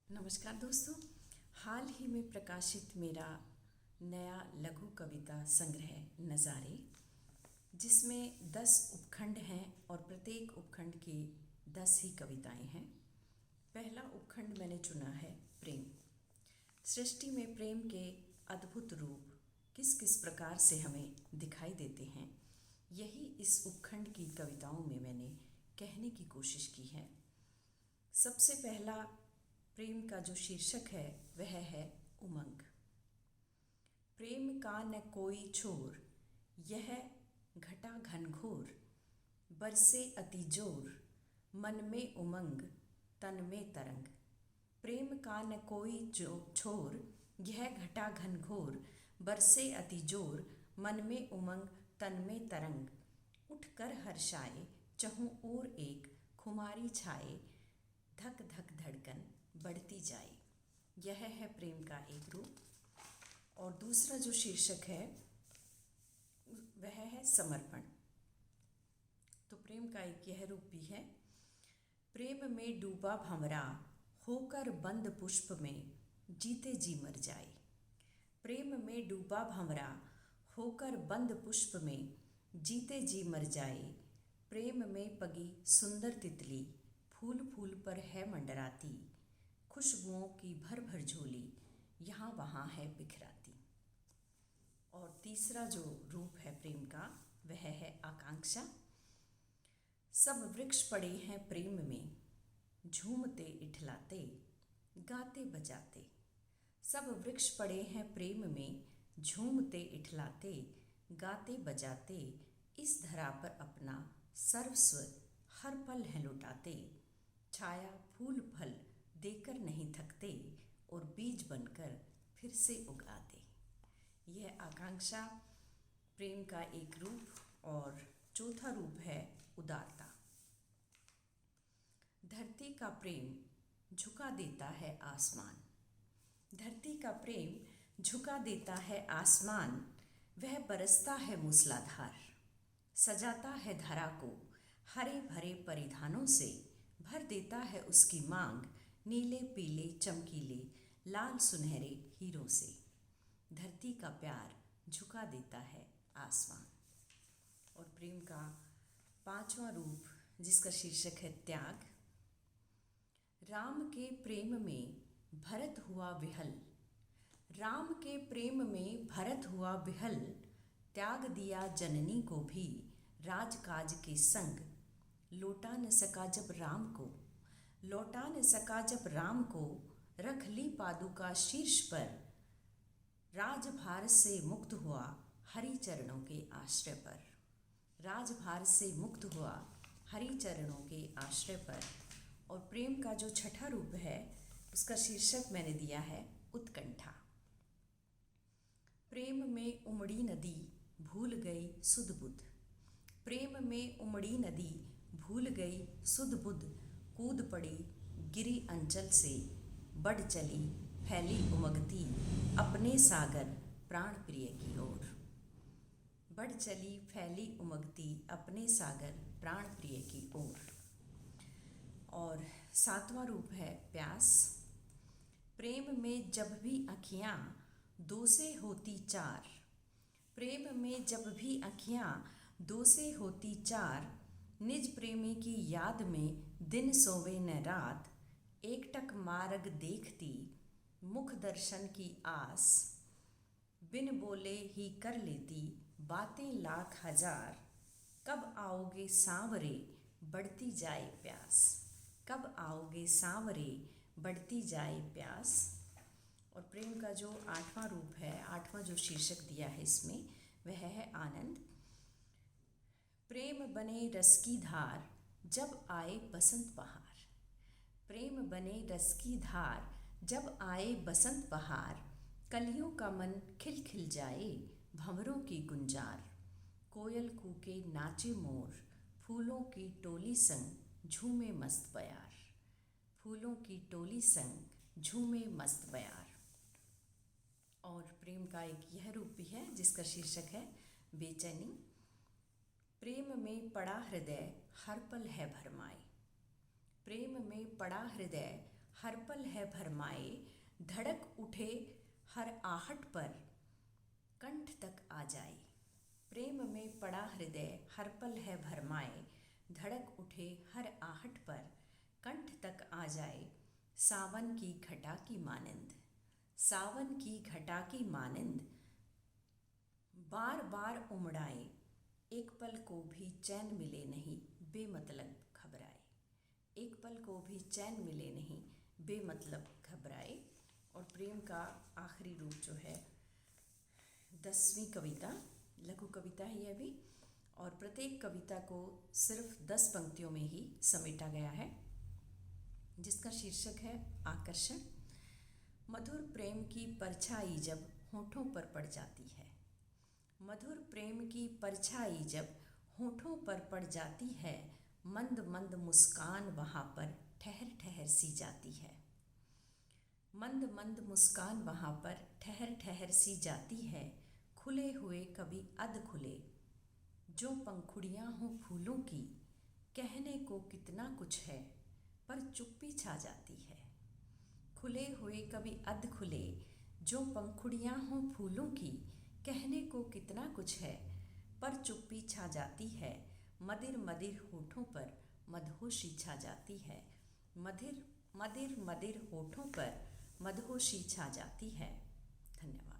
नमस्कार दोस्तों। हाल ही में प्रकाशित मेरा नया लघु कविता संग्रह नज़ारे, जिसमें 10 उपखंड हैं और प्रत्येक उपखंड की 10 ही कविताएं हैं। पहला उपखंड मैंने चुना है प्रेम। सृष्टि में प्रेम के अद्भुत रूप किस किस प्रकार से हमें दिखाई देते हैं, यही इस उपखंड की कविताओं में मैंने कहने की कोशिश की है। सबसे पहला प्रेम का जो शीर्षक है वह है उमंग। प्रेम का न कोई छोर, यह घटा घनघोर, बरसे अति जोर, मन में उमंग तन में तरंग। प्रेम का न कोई जो छोर, यह घटा घनघोर, बरसे अति जोर, मन में उमंग तन में तरंग। उठ कर हर्षाए चहु ओर एक खुमारी छाए, धक धक धड़कन बढ़ती जाए। यह है प्रेम का एक रूप। और दूसरा जो शीर्षक है वह है समर्पण। तो प्रेम का एक यह रूप भी है। प्रेम में डूबा भंवरा, होकर बंद पुष्प में, जीते जी मर जाए। प्रेम में डूबा भंवरा, होकर बंद पुष्प में, जीते जी मर जाए। प्रेम में पगी सुंदर तितली, फूल फूल पर है मंडराती, खुशबुओं की भर भर झोली, यहाँ वहाँ है बिखराती। और तीसरा जो रूप है प्रेम का वह है आकांक्षा। सब वृक्ष पड़े हैं प्रेम में, झूमते इठलाते, गाते बजाते। सब वृक्ष पड़े हैं प्रेम में, झूमते इठलाते, गाते बजाते। इस धरा पर अपना सर्वस्व हर पल है लुटाते। छाया फूल फल देकर नहीं थकते, और बीज बनकर फिर से उगाते। यह आकांक्षा प्रेम का एक रूप। और चौथा रूप है उदारता। धरती का प्रेम झुका देता है आसमान। धरती का प्रेम झुका देता है आसमान, वह बरसता है मूसलाधार, सजाता है धरा को हरे भरे परिधानों से, भर देता है उसकी मांग नीले पीले चमकीले लाल सुनहरे हीरों से। धरती का प्यार झुका देता है आसमान। और प्रेम का पांचवा रूप जिसका शीर्षक है त्याग। राम के प्रेम में भरत हुआ विहल, राम के प्रेम में भरत हुआ विहल, त्याग दिया जननी को भी राजकाज के संग। लौटा न सका जब राम को, लौटा न सका जब राम को, रख ली पादुका शीर्ष पर, राजभार से मुक्त हुआ हरि चरणों के आश्रय पर। राजभार से मुक्त हुआ हरि चरणों के आश्रय पर। और प्रेम का जो छठा रूप है उसका शीर्षक मैंने दिया है उत्कंठा। प्रेम में उमड़ी नदी भूल गई सुध बुध। प्रेम में उमड़ी नदी भूल गई सुध बुध, कूद पड़ी गिरी अंचल से, बढ़ चली फैली उमगती अपने सागर प्राण प्रिय की ओर। बढ़ चली फैली उमगती अपने सागर प्राण प्रिय की ओर। और सातवां रूप है प्यास। प्रेम में जब भी अखियाँ दो से होती चार, प्रेम में जब भी अखियाँ दो से होती चार, निज प्रेमी की याद में दिन सोवे न रात, एकटक मार्ग देखती मुख दर्शन की आस, बिन बोले ही कर लेती बातें लाख हजार। कब आओगे सांवरे बढ़ती जाए प्यास, कब आओगे सांवरे बढ़ती जाए प्यास। और प्रेम का जो आठवां रूप है, आठवां जो शीर्षक दिया है इसमें वह है आनंद। प्रेम बने रस की धार जब आए बसंत बहार। प्रेम बने रस की धार जब आए बसंत बहार, कलियों का मन खिल खिल जाए भंवरों की गुंजार। कोयल कूके नाचे मोर, फूलों की टोली संग झूमे मस्त बयार। फूलों की टोली संग झूमे मस्त बयार। और प्रेम का एक यह रूप भी है जिसका शीर्षक है बेचैनी। प्रेम में पड़ा हृदय हर पल है भरमाए। प्रेम में पड़ा हृदय हर पल है भरमाए, धड़क उठे हर आहट पर, कंठ तक आ जाए। प्रेम में पड़ा हृदय हर पल है भरमाए, धड़क उठे हर आहट पर, कंठ तक आ जाए। सावन की घटा की मानिंद, सावन की घटा की मानिंद, बार बार उमड़ाए, एक पल को भी चैन मिले नहीं, बेमतलब घबराए। एक पल को भी चैन मिले नहीं, बेमतलब घबराए। और प्रेम का आखिरी रूप जो है 10वीं कविता, लघु कविता है यह भी, और प्रत्येक कविता को सिर्फ 10 पंक्तियों में ही समेटा गया है, जिसका शीर्षक है आकर्षण। मधुर प्रेम की परछाई जब होठों पर पड़ जाती है, मधुर प्रेम की परछाई जब होठों पर पड़ जाती है, मंद मंद मुस्कान वहाँ पर ठहर ठहर सी जाती है। मंद मंद मुस्कान वहाँ पर ठहर ठहर सी जाती है, खुले हुए कभी अध खुले, जो पंखुड़ियाँ हों फूलों की, कहने को कितना कुछ है, पर चुप्पी छा जाती है। खुले हुए कभी अध खुले, जो पंखुड़ियाँ हों फूलों की, कहने को कितना कुछ है, पर चुप्पी छा जाती है। मदिर मदिर होठों पर मदहोशी छा जाती है, मदिर मदिर मदिर होठों पर मदहोशी छा जाती है। धन्यवाद।